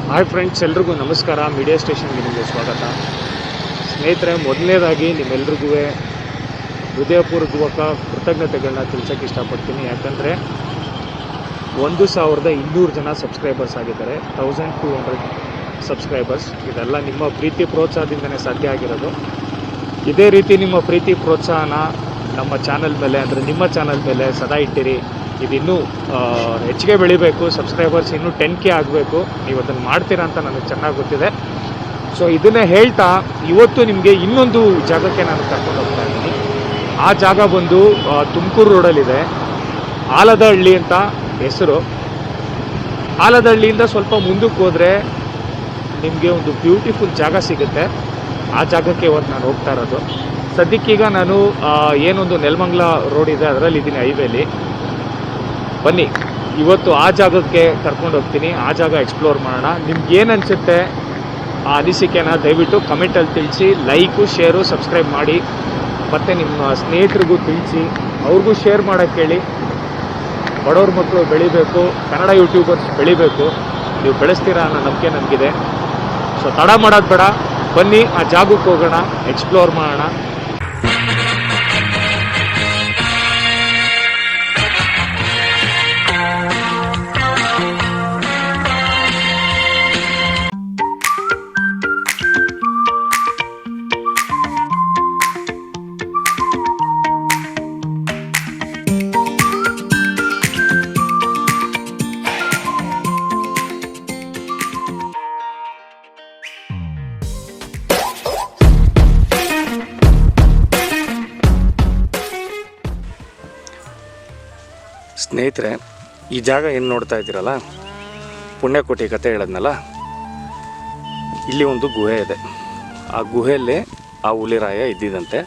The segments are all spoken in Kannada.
ಹಾಯ್ ಫ್ರೆಂಡ್ಸ್, ಎಲ್ರಿಗೂ ನಮಸ್ಕಾರ. ಮೀಡಿಯಾ ಸ್ಟೇಷನ್ಗೆ ನಿಮಗೆ ಸ್ವಾಗತ. ಸ್ನೇಹಿತರೆ, ಮೊದಲನೇದಾಗಿ ನಿಮ್ಮೆಲ್ರಿಗೂ ಹೃದಯಪೂರ್ವಕ ಕೃತಜ್ಞತೆಗಳನ್ನ ತಿಳಿಸೋಕ್ಕೆ ಇಷ್ಟಪಡ್ತೀನಿ. ಯಾಕಂದರೆ 1200 ಜನ ಸಬ್ಸ್ಕ್ರೈಬರ್ಸ್ ಆಗಿದ್ದಾರೆ. 1200 ಸಬ್ಸ್ಕ್ರೈಬರ್ಸ್. ಇದೆಲ್ಲ ನಿಮ್ಮ ಪ್ರೀತಿ ಪ್ರೋತ್ಸಾಹದಿಂದನೇ ಸಾಧ್ಯ ಆಗಿರೋದು. ಇದೇ ರೀತಿ ನಿಮ್ಮ ಪ್ರೀತಿ ಪ್ರೋತ್ಸಾಹನ ನಮ್ಮ ಚಾನಲ್ ಮೇಲೆ, ಅಂದರೆ ನಿಮ್ಮ ಚಾನಲ್ ಮೇಲೆ ಸದಾ ಇಟ್ಟಿರಿ. ಇದಿನ್ನೂ ಹೆಚ್ಚಿಗೆ ಬೆಳಿಬೇಕು. ಸಬ್ಸ್ಕ್ರೈಬರ್ಸ್ ಇನ್ನೂ 10K ಆಗಬೇಕು. ನೀವು ಅದನ್ನು ಮಾಡ್ತೀರಾ ಅಂತ ನನಗೆ ಚೆನ್ನಾಗಿ ಗೊತ್ತಿದೆ. ಸೊ ಇದನ್ನೇ ಹೇಳ್ತಾ ಇವತ್ತು ನಿಮಗೆ ಇನ್ನೊಂದು ಜಾಗಕ್ಕೆ ನಾನು ಕರ್ಕೊಂಡು ಹೋಗ್ತಾ ಇದ್ದೀನಿ. ಆ ಜಾಗ ಬಂದು ತುಮಕೂರು ರೋಡಲ್ಲಿದೆ. ಆಲದಹಳ್ಳಿ ಅಂತ ಹೆಸರು. ಆಲದಹಳ್ಳಿಯಿಂದ ಸ್ವಲ್ಪ ಮುಂದಕ್ಕೆ ಹೋದರೆ ನಿಮಗೆ ಒಂದು ಬ್ಯೂಟಿಫುಲ್ ಜಾಗ ಸಿಗುತ್ತೆ. ಆ ಜಾಗಕ್ಕೆ ಇವತ್ತು ನಾನು ಹೋಗ್ತಾ ಇರೋದು. ಸದ್ಯಕ್ಕೀಗ ನಾನು ಏನೊಂದು ನೆಲಮಂಗಲ ರೋಡ್ ಇದೆ ಅದರಲ್ಲಿ ಇದ್ದೀನಿ, ಹೈವೇಲಿ. ಬನ್ನಿ, ಇವತ್ತು ಆ ಜಾಗಕ್ಕೆ ಕರ್ಕೊಂಡು ಹೋಗ್ತೀನಿ. ಆ ಜಾಗ ಎಕ್ಸ್ಪ್ಲೋರ್ ಮಾಡೋಣ. ನಿಮ್ಗೇನು ಅನಿಸುತ್ತೆ ಆ ಅನಿಸಿಕೆನ ದಯವಿಟ್ಟು ಕಮೆಂಟಲ್ಲಿ ತಿಳಿಸಿ. ಲೈಕು, ಶೇರು, ಸಬ್ಸ್ಕ್ರೈಬ್ ಮಾಡಿ. ಮತ್ತು ನಿಮ್ಮ ಸ್ನೇಹಿತರಿಗೂ ತಿಳಿಸಿ, ಅವ್ರಿಗೂ ಶೇರ್ ಮಾಡೋಕ್ಕೆ ಹೇಳಿ. ಬಡವ್ರ ಮಕ್ಕಳು ಬೆಳಿಬೇಕು, ಕನ್ನಡ ಯೂಟ್ಯೂಬರ್ಸ್ ಬೆಳಿಬೇಕು. ನೀವು ಬೆಳೆಸ್ತೀರಾ ಅನ್ನೋ ನಂಬಿಕೆ ನನಗಿದೆ. ಸೊ ತಡ ಮಾಡೋದು ಬೇಡ, ಬನ್ನಿ ಆ ಜಾಗಕ್ಕೆ ಹೋಗೋಣ, ಎಕ್ಸ್ಪ್ಲೋರ್ ಮಾಡೋಣ. ಸ್ನೇಹಿತರೆ, ಈ ಜಾಗ ಏನು ನೋಡ್ತಾ ಇದ್ದೀರಲ್ಲ, ಪುಣ್ಯಕೋಟಿ ಕತೆ ಹೇಳದ್ನಲ್ಲ, ಇಲ್ಲಿ ಒಂದು ಗುಹೆ ಇದೆ. ಆ ಗುಹೆಯಲ್ಲೇ ಆ ಹುಲಿರಾಯ ಇದ್ದಿದ್ದಂತೆ.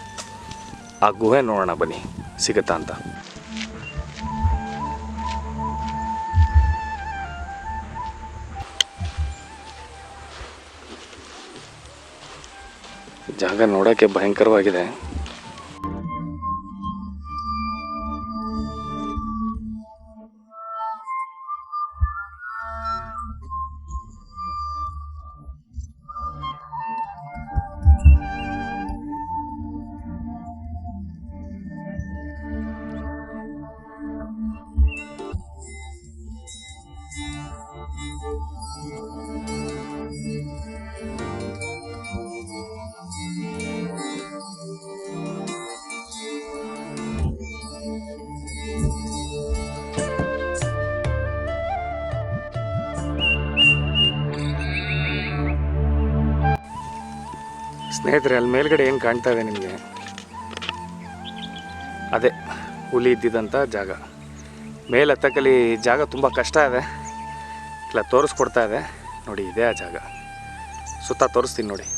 ಆ ಗುಹೆ ನೋಡೋಣ ಬನ್ನಿ, ಸಿಗುತ್ತಾ ಅಂತ. ಜಾಗ ನೋಡೋಕ್ಕೆ ಭಯಂಕರವಾಗಿದೆ. ಸ್ನೇಹಿತರೆ, ಅಲ್ಲಿ ಮೇಲ್ಗಡೆ ಏನು ಕಾಣ್ತಾ ಇದೆ ನಿಮಗೆ, ಅದೇ ಹುಲಿ ಇದ್ದಿದ್ದಂಥ ಜಾಗ. ಮೇಲೆ ಹತ್ತಕ್ಕಲ್ಲಿ ಜಾಗ ತುಂಬ ಕಷ್ಟ ಇದೆ. ಇಲ್ಲ ತೋರಿಸ್ಕೊಡ್ತಾ ಇದೆ ನೋಡಿ, ಇದೇ ಆ ಜಾಗ. ಸುತ್ತ ತೋರಿಸ್ತೀನಿ ನೋಡಿ.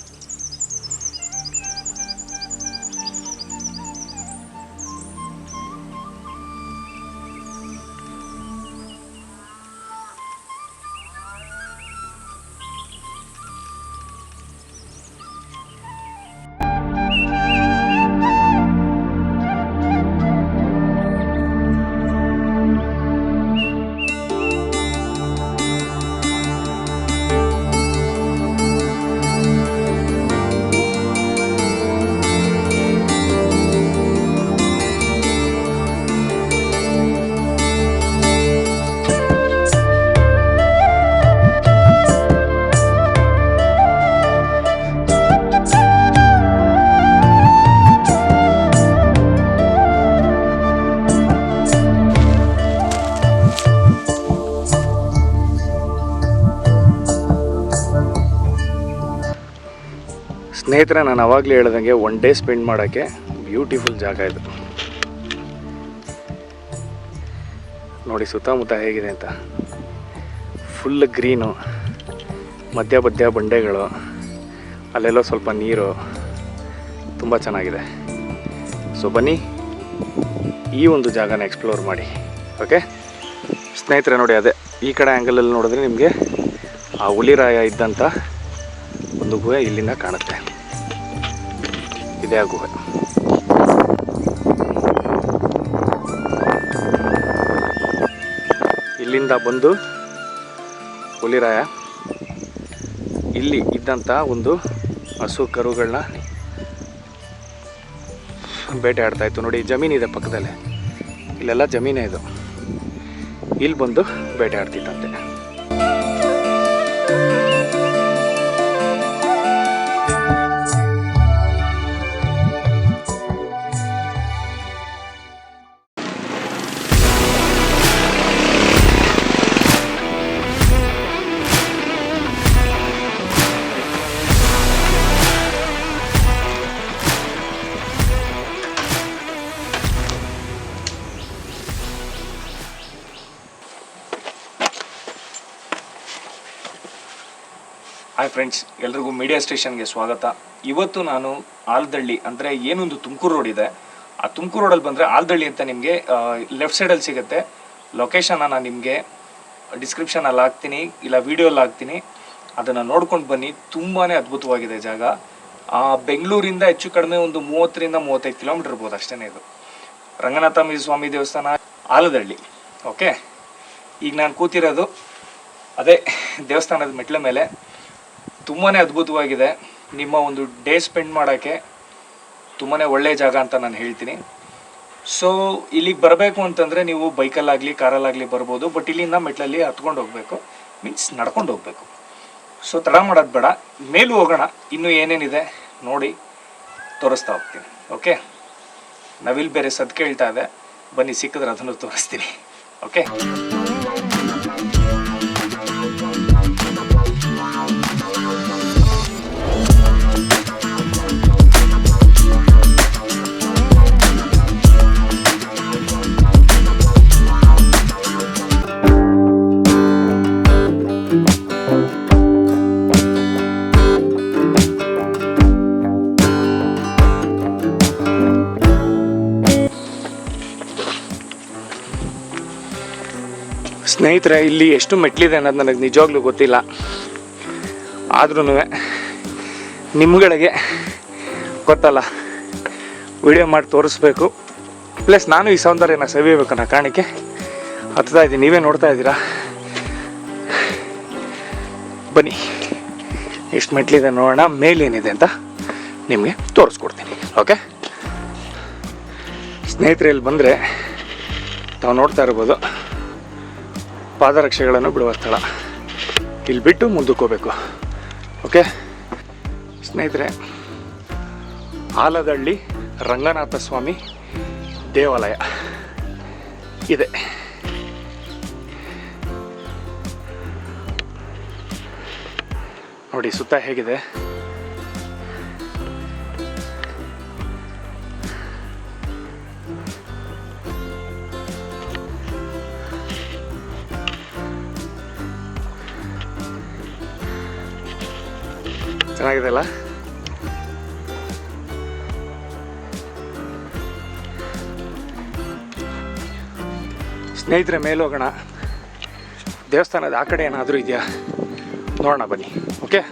ಸ್ನೇಹಿತರೆ, ನಾನು ಆವಾಗಲೇ ಹೇಳ್ದಂಗೆ 1 ಡೇ ಸ್ಪೆಂಡ್ ಮಾಡೋಕ್ಕೆ ಬ್ಯೂಟಿಫುಲ್ ಜಾಗ ಇದು. ನೋಡಿ ಸುತ್ತಮುತ್ತ ಹೇಗಿದೆ ಅಂತ. ಫುಲ್ ಗ್ರೀನು, ಮಧ್ಯ ಬಂಡೆಗಳು, ಅಲ್ಲೆಲ್ಲೋ ಸ್ವಲ್ಪ ನೀರು, ತುಂಬ ಚೆನ್ನಾಗಿದೆ. ಸೊ ಬನ್ನಿ, ಈ ಒಂದು ಜಾಗನ ಎಕ್ಸ್ಪ್ಲೋರ್ ಮಾಡಿ. ಓಕೆ ಸ್ನೇಹಿತರೆ, ನೋಡಿ ಅದೇ ಈ ಕಡೆ ಆ್ಯಂಗಲಲ್ಲಿ ನೋಡಿದ್ರೆ ನಿಮಗೆ ಆ ಹುಲಿರಾಯ ಇದ್ದಂಥ ಒಂದು ಗುಹೆ ಇಲ್ಲಿಂದ ಕಾಣುತ್ತೆ. ಇದೇ ಆ ಗುಹೆ. ಇಲ್ಲಿಂದ ಬಂದು ಹುಲಿರಾಯ ಇಲ್ಲಿ ಇದ್ದಂಥ ಒಂದು ಹಸು ಕರುಗಳನ್ನ ಬೇಟೆ ಆಡ್ತಾಯಿತ್ತು. ನೋಡಿ ಜಮೀನಿದೆ ಪಕ್ಕದಲ್ಲೇ, ಇಲ್ಲೆಲ್ಲ ಜಮೀನೇ ಇದು. ಇಲ್ಲಿ ಬಂದು ಬೇಟೆ ಆಡ್ತಿತ್ತಂತೆ. ಹಾಯ್ ಫ್ರೆಂಡ್ಸ್, ಎಲ್ರಿಗೂ ಮೀಡಿಯಾ ಸ್ಟೇಷನ್ಗೆ ಸ್ವಾಗತ. ಇವತ್ತು ನಾನು ಆಲದಳ್ಳಿ ಅಂದರೆ ಏನೊಂದು ತುಮಕೂರು ರೋಡ್ ಇದೆ, ಆ ತುಮಕೂರು ರೋಡಲ್ಲಿ ಬಂದರೆ ಆಲದಳ್ಳಿ ಅಂತ ನಿಮಗೆ ಲೆಫ್ಟ್ ಸೈಡಲ್ಲಿ ಸಿಗುತ್ತೆ. ಲೊಕೇಶನ್ನ ನಾನು ನಿಮಗೆ ಡಿಸ್ಕ್ರಿಪ್ಷನಲ್ಲಿ ಹಾಕ್ತೀನಿ, ಇಲ್ಲ ವೀಡಿಯೋಲ್ಲಿ ಹಾಕ್ತೀನಿ. ಅದನ್ನು ನೋಡ್ಕೊಂಡು ಬನ್ನಿ. ತುಂಬಾ ಅದ್ಭುತವಾಗಿದೆ ಜಾಗ. ಬೆಂಗಳೂರಿಂದ ಹೆಚ್ಚು ಕಡಿಮೆ ಒಂದು 30-35 ಕಿಲೋಮೀಟರ್ ಇರ್ಬೋದು ಅಷ್ಟೇ. ಇದು ರಂಗನಾಥ ಸ್ವಾಮಿ ದೇವಸ್ಥಾನ ಆಲದಳ್ಳಿ. ಓಕೆ, ಈಗ ನಾನು ಕೂತಿರೋದು ಅದೇ ದೇವಸ್ಥಾನದ ಮೆಟ್ಲ ಮೇಲೆ. ತುಂಬಾ ಅದ್ಭುತವಾಗಿದೆ. ನಿಮ್ಮ ಒಂದು ಡೇ ಸ್ಪೆಂಡ್ ಮಾಡೋಕ್ಕೆ ತುಂಬಾ ಒಳ್ಳೆಯ ಜಾಗ ಅಂತ ನಾನು ಹೇಳ್ತೀನಿ. ಸೊ ಇಲ್ಲಿಗೆ ಬರಬೇಕು ಅಂತಂದರೆ ನೀವು ಬೈಕಲ್ಲಾಗಲಿ ಕಾರಲ್ಲಾಗಲಿ ಬರ್ಬೋದು. ಬಟ್ ಇಲ್ಲಿಂದ ಮೆಟ್ಲಲ್ಲಿ ಹತ್ಕೊಂಡು ಹೋಗಬೇಕು, ಮೀನ್ಸ್ ನಡ್ಕೊಂಡು ಹೋಗಬೇಕು. ಸೊ ತಡ ಮಾಡೋದು ಬೇಡ, ಮೇಲೂ ಹೋಗೋಣ. ಇನ್ನೂ ಏನೇನಿದೆ ನೋಡಿ ತೋರಿಸ್ತಾ ಹೋಗ್ತೀನಿ. ಓಕೆ, ನಾವಿಲ್ಲಿ ಬೇರೆ ಸದ್ ಕೇಳ್ತಾ ಇದೆ, ಬನ್ನಿ ಸಿಕ್ಕಿದ್ರೆ ಅದನ್ನು ತೋರಿಸ್ತೀನಿ. ಓಕೆ, ಸ್ನೇಹಿತರೆ, ಇಲ್ಲಿ ಎಷ್ಟು ಮೆಟ್ಲಿದೆ ಅನ್ನೋದು ನನಗೆ ನಿಜವಾಗ್ಲೂ ಗೊತ್ತಿಲ್ಲ. ಆದ್ರೂ ನಿಮ್ಗಳಿಗೆ ಗೊತ್ತಲ್ಲ, ವಿಡಿಯೋ ಮಾಡಿ ತೋರಿಸ್ಬೇಕು. ಪ್ಲಸ್ ನಾನು ಈ ಸೌಂದರ್ಯನ ಸವಿಯಬೇಕು ಅನ್ನೋ ಕಾರಣಕ್ಕೆ ಹತ್ತಾ ಇದ್ದೀನಿ. ನೀವೇ ನೋಡ್ತಾ ಇದ್ದೀರಾ. ಬನ್ನಿ ಎಷ್ಟು ಮೆಟ್ಲಿದೆ ನೋಡೋಣ, ಮೇಲೇನಿದೆ ಅಂತ ನಿಮಗೆ ತೋರಿಸ್ಕೊಡ್ತೀನಿ. ಓಕೆ ಸ್ನೇಹಿತರೆ, ಇಲ್ಲಿ ಬಂದರೆ ತಾವು ನೋಡ್ತಾ ಇರ್ಬೋದು ಪಾದರಕ್ಷೆಗಳನ್ನು ಬಿಡುವ ಸ್ಥಳ. ಇಲ್ಲಿ ಬಿಟ್ಟು ಮುಂದಕ್ಕೆ ಹೋಗಬೇಕು. ಓಕೆ ಸ್ನೇಹಿತರೆ, ಆಲದಳ್ಳಿ ರಂಗನಾಥ ಸ್ವಾಮಿ ದೇವಾಲಯ ಇದೆ. ನೋಡಿ ಸುತ್ತ ಹೇಗಿದೆ. ಚೆನ್ನಾಗಿದೆ ಅಲ್ಲ? ಸ್ನೇಹಿತರೆ, ಮೇಲೆ ಹೋಗೋಣ. ದೇವಸ್ಥಾನದ ಆ ಕಡೆ ಏನಾದರೂ ಇದೆಯಾ ನೋಡೋಣ, ಬನ್ನಿ. ಓಕೆ,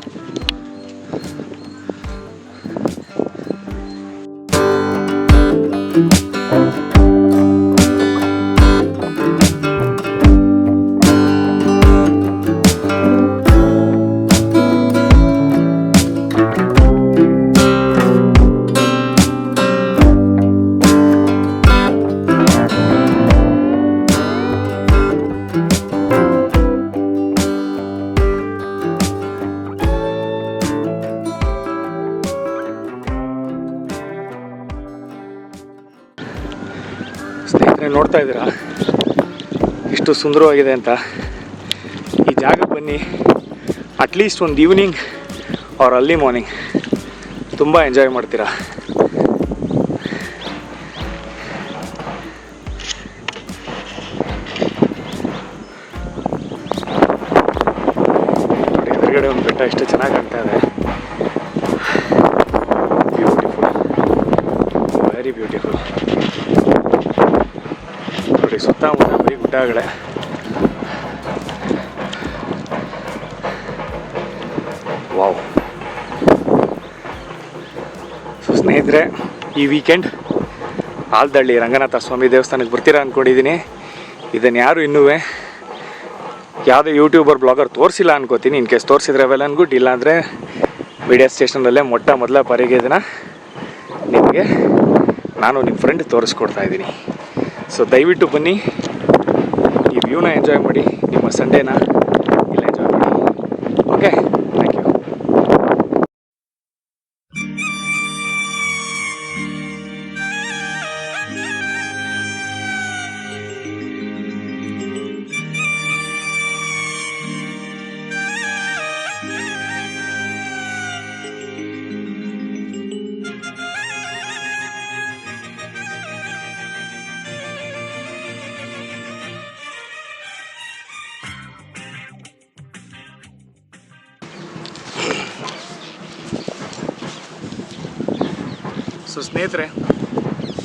ಸ್ನೇಹಿತರೆ ನೋಡ್ತಾ ಇದ್ದೀರಾ ಎಷ್ಟು ಸುಂದರವಾಗಿದೆ ಅಂತ. ಈ ಜಾಗಕ್ಕೆ ಬನ್ನಿ, ಅಟ್ಲೀಸ್ಟ್ ಒಂದು ಈವ್ನಿಂಗ್ ಆರ್ ಅರ್ಲಿ ಮಾರ್ನಿಂಗ್ ತುಂಬ ಎಂಜಾಯ್ ಮಾಡ್ತೀರಾ. ಎದುರುಗಡೆ ಒಂದು ಬೆಟ್ಟ ಎಷ್ಟು ಚೆನ್ನಾಗಿ ಕಾಣ್ತಾ ಇದೆ. Beautiful, very beautiful. ನೋಡಿ ಸುತ್ತಮುತ್ತ ಬರೀ ಗುಡ್ಡಗಳೇ. ವಾವ್. ಸೊ ಸ್ನೇಹಿತರೆ, ಈ ವೀಕೆಂಡ್ ಆಲದಳ್ಳಿ ರಂಗನಾಥ ಸ್ವಾಮಿ ದೇವಸ್ಥಾನಕ್ಕೆ ಬರ್ತೀರಾ ಅಂದ್ಕೊಂಡಿದ್ದೀನಿ. ಇದನ್ನು ಯಾರು ಇನ್ನೂ ಯಾವುದೇ ಯೂಟ್ಯೂಬರ್ ಬ್ಲಾಗರ್ ತೋರಿಸಿಲ್ಲ ಅನ್ಕೋತೀನಿ. ಇನ್ ಕೇಸ್ ತೋರಿಸಿದ್ರೆ ವೆಲ್ ಆ್ಯಂಡ್ ಗುಡ್, ಇಲ್ಲಾಂದರೆ ಮೀಡಿಯಾ ಸ್ಟೇಷನಲ್ಲೇ ಮೊದಲ ಬಾರಿಗೆ ಇದನ್ನು ನಿಮಗೆ ನಾನು ನಿಮ್ಮ ಫ್ರೆಂಡ್ ತೋರಿಸ್ಕೊಡ್ತಾ ಇದ್ದೀನಿ. ಸೊ ದಯವಿಟ್ಟು ಬನ್ನಿ, ಈ ವ್ಯೂನ ಎಂಜಾಯ್ ಮಾಡಿ, ನಿಮ್ಮ ಸಂಡೇನ ಇಲ್ಲಿ ಎಂಜಾಯ್ ಮಾಡಿ. Okay, thank you. ಸೊ ಸ್ನೇಹಿತರೆ,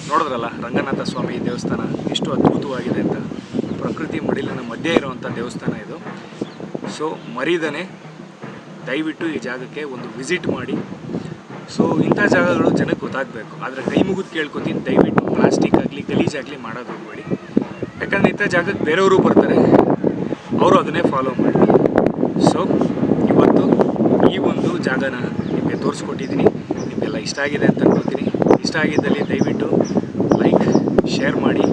ನೋಡಿದ್ರಲ್ಲ ರಂಗನಾಥ ಸ್ವಾಮಿ ದೇವಸ್ಥಾನ ಎಷ್ಟು ಅದ್ಭುತವಾಗಿದೆ ಅಂತ. ಪ್ರಕೃತಿ ಮಡಿಲಿನ ಮಧ್ಯೆ ಇರುವಂಥ ದೇವಸ್ಥಾನ ಇದು. ಸೊ ಮರೀದನೆ ದಯವಿಟ್ಟು ಈ ಜಾಗಕ್ಕೆ ಒಂದು ವಿಸಿಟ್ ಮಾಡಿ. ಸೊ ಇಂಥ ಜಾಗಗಳು ಜನಕ್ಕೆ ಗೊತ್ತಾಗಬೇಕು. ಆದರೆ ಕೈ ಮುಗಿದು ಕೇಳ್ಕೊತೀನಿ, ದಯವಿಟ್ಟು ಪ್ಲಾಸ್ಟಿಕ್ ಆಗಲಿ ಗಲೀಜಾಗಲಿ ಮಾಡೋದು ಹೋಗಬೇಡಿ. ಯಾಕಂದರೆ ಇಂಥ ಜಾಗಕ್ಕೆ ಬೇರೆಯವರು ಬರ್ತಾರೆ, ಅವರು ಅದನ್ನೇ ಫಾಲೋ ಮಾಡಿ. ಸೊ ಇವತ್ತು ಈ ಒಂದು ಜಾಗನ ನಿಮಗೆ ತೋರಿಸ್ಕೊಟ್ಟಿದ್ದೀನಿ. ನಿಮಗೆಲ್ಲ ಇಷ್ಟ ಆಗಿದೆ ಅಂತ ಅನ್ಕೋತೀನಿ. ಇಷ್ಟ ಆಗಿದ್ದಲ್ಲಿ ದಯವಿಟ್ಟು ಲೈಕ್, ಶೇರ್ ಮಾಡಿ.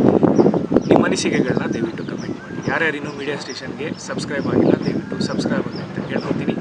ನಿಮ್ಮ ಅನಿಸಿಕೆಗಳನ್ನ ದಯವಿಟ್ಟು ಕಮೆಂಟ್ ಮಾಡಿ. ಯಾರ್ಯಾರು ಇನ್ನೂ ಮೀಡಿಯಾ ಸ್ಟೇಷನ್ಗೆ ಸಬ್ಸ್ಕ್ರೈಬ್ ಆಗಿಲ್ಲ, ದಯವಿಟ್ಟು ಸಬ್ಸ್ಕ್ರೈಬ್ ಆಗಿ ಅಂತ ಕೇಳ್ಕೊತೀನಿ.